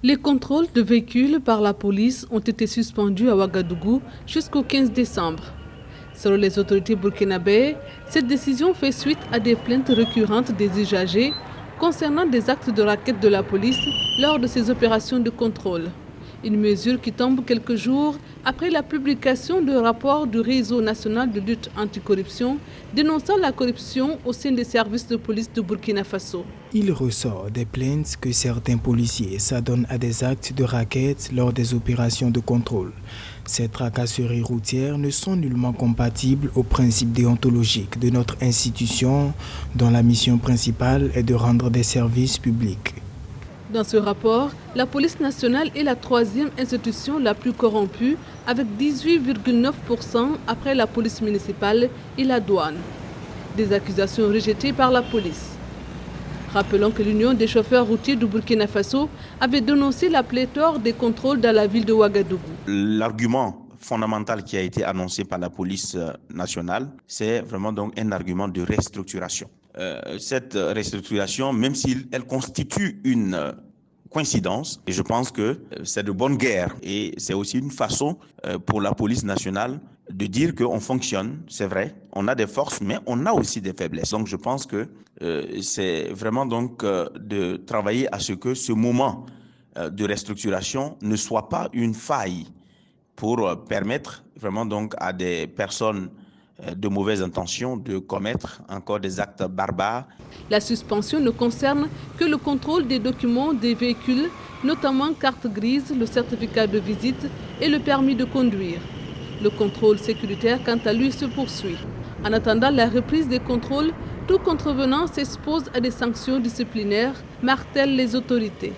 Les contrôles de véhicules par la police ont été suspendus à Ouagadougou jusqu'au 15 décembre. Selon les autorités burkinabées, cette décision fait suite à des plaintes récurrentes des usagers concernant des actes de racket de la police lors de ces opérations de contrôle. Une mesure qui tombe quelques jours après la publication du rapport du Réseau national de lutte anticorruption dénonçant la corruption au sein des services de police de Burkina Faso. Il ressort des plaintes que certains policiers s'adonnent à des actes de racket lors des opérations de contrôle. Ces tracasseries routières ne sont nullement compatibles aux principes déontologiques de notre institution, dont la mission principale est de rendre des services publics. Dans ce rapport, la police nationale est la troisième institution la plus corrompue avec 18,9% après la police municipale et la douane. Des accusations rejetées par la police. Rappelons que l'Union des chauffeurs routiers du Burkina Faso avait dénoncé la pléthore des contrôles dans la ville de Ouagadougou. L'argument fondamental qui a été annoncé par la police nationale, c'est vraiment donc un argument de restructuration. Cette restructuration, même si elle constitue une coïncidence, et je pense que c'est de bonne guerre et c'est aussi une façon pour la police nationale de dire qu'on fonctionne, c'est vrai, on a des forces, mais on a aussi des faiblesses. Donc je pense que c'est vraiment donc de travailler à ce que ce moment de restructuration ne soit pas une faille pour permettre vraiment donc à des personnes de mauvaises intentions de commettre encore des actes barbares. La suspension ne concerne que le contrôle des documents des véhicules, notamment carte grise, le certificat de visite et le permis de conduire. Le contrôle sécuritaire, quant à lui, se poursuit. En attendant la reprise des contrôles, tout contrevenant s'expose à des sanctions disciplinaires, martèlent les autorités.